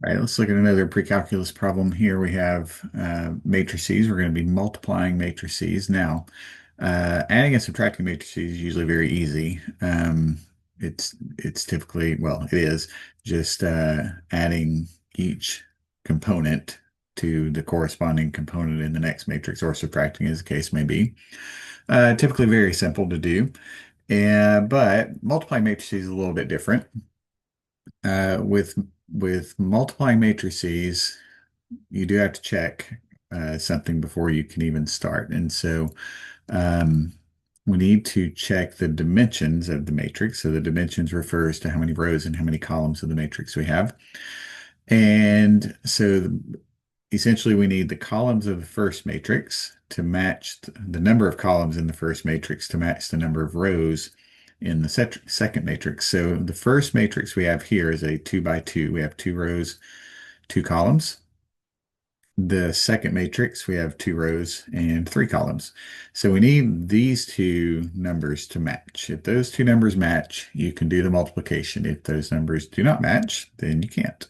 All right, let's look at another pre-calculus problem here. We have matrices. We're going to be multiplying matrices. Now, adding and subtracting matrices is usually very easy. It's typically, well, it is just adding each component to the corresponding component in the next matrix, or subtracting as the case may be. Typically very simple to do. But multiplying matrices is a little bit different. With multiplying matrices, you do have to check something before you can even start. And so um, we need to check the dimensions of the matrix. So the dimensions refers to how many rows and how many columns of the matrix we have. And so essentially we need the columns of the first matrix to match the number of columns in the first matrix to match the number of rows in the second matrix. So the first matrix we have here is a 2 by 2. We have 2 rows, 2 columns. The second matrix, we have 2 rows and 3 columns. So we need these two numbers to match. If those two numbers match, you can do the multiplication. If those numbers do not match, then you can't.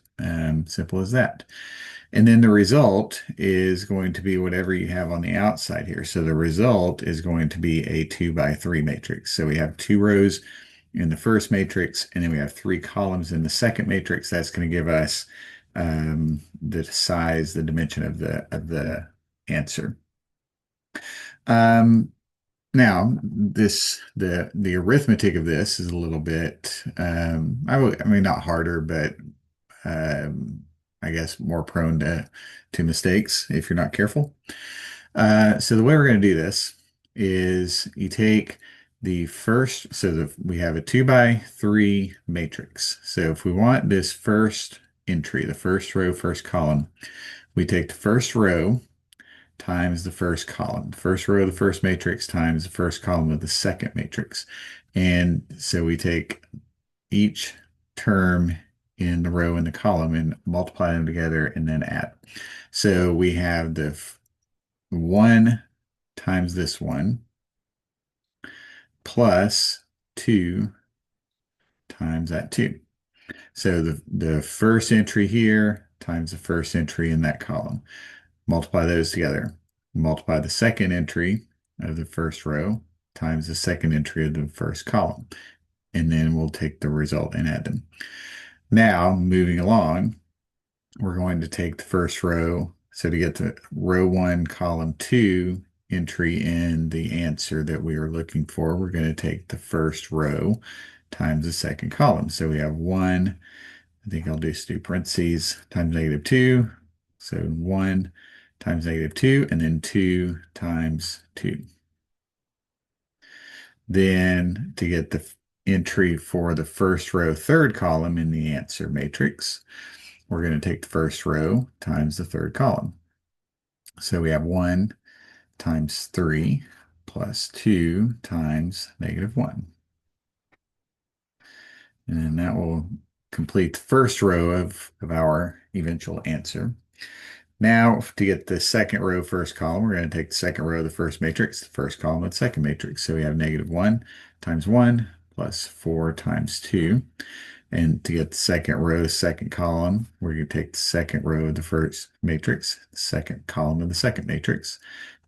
Simple as that. And then the result is going to be whatever you have on the outside here. So the result is going to be a 2 by 3 matrix. So we have 2 rows in the first matrix, and then we have 3 columns in the second matrix. That's going to give us the size, the dimension of the answer. Um, Now, the arithmetic of this is a little bit, I mean, not harder, but I guess more prone to mistakes if you're not careful. So the way we're going to do this is you take the first, we have a 2 by 3 matrix. So if we want this first entry, the first row, first column, we take the first row times the first column. The first row of the first matrix times the first column of the second matrix. And so we take each term in the row and the column and multiply them together and then add. So we have the 1 times this one plus 2 times that 2. So the first entry here times the first entry in that column. Multiply those together. Multiply the second entry of the first row times the second entry of the first column. And then we'll take the result and add them. Now, moving along, we're going to take the first row. So to get to row 1, column 2 entry in the answer that we are looking for, we're going to take the first row times the second column. So we have 1, I think I'll just do parentheses, times -2. So 1 times -2, and then 2 times 2. Then to get the entry for the first row, third column in the answer matrix, we're going to take the first row times the third column. So we have 1 times 3 plus 2 times -1. And that will complete the first row of our eventual answer. Now, to get the second row, first column, we're going to take the second row of the first matrix, the first column of the second matrix. So we have -1 times 1 plus 4 times 2. And to get the second row, second column, we're going to take the second row of the first matrix, the second column of the second matrix.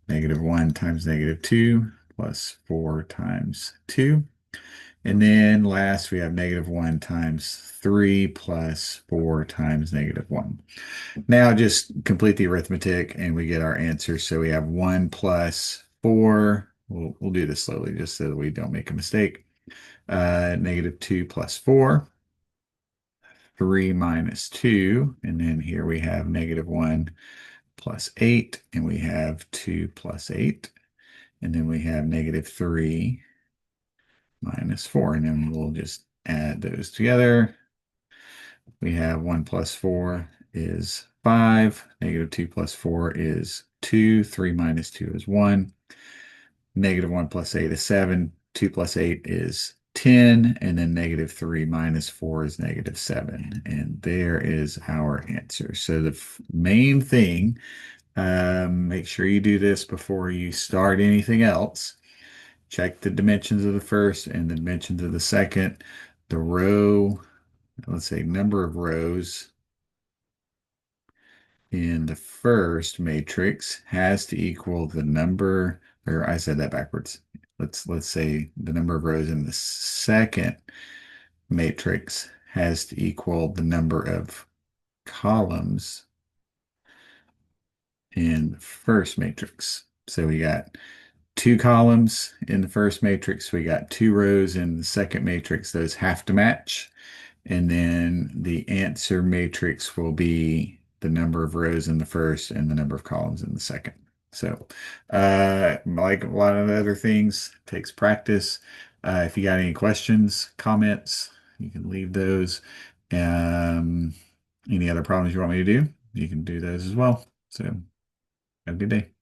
-1 times -2 plus 4 times 2. And then last, we have -1 times 3 plus 4 times -1. Now just complete the arithmetic and we get our answer. So we have 1 plus 4. We'll do this slowly just so that we don't make a mistake. -2 plus 4, 3 minus 2, and then here we have -1 plus 8, and we have 2 plus 8, and then we have -3 minus 4, and then we'll just add those together. We have 1 plus 4 is 5, -2 plus 4 is 2, 3 minus 2 is 1, -1 plus 8 is 7, 2 plus 8 is 10, and then -3 minus 4 is -7. And there is our answer. So the main thing, make sure you do this before you start anything else. Check the dimensions of the first and the dimensions of the second. The row, let's say number of rows in the first matrix has to equal the number, or I said that backwards. Let's say the number of rows in the second matrix has to equal the number of columns in the first matrix. So we got two columns in the first matrix. We got two rows in the second matrix. Those have to match. And then the answer matrix will be the number of rows in the first and the number of columns in the second. So, like a lot of other things, takes practice. If you got any questions, comments, you can leave those. Um, any other problems you want me to do, you can do those as well. So, have a good day.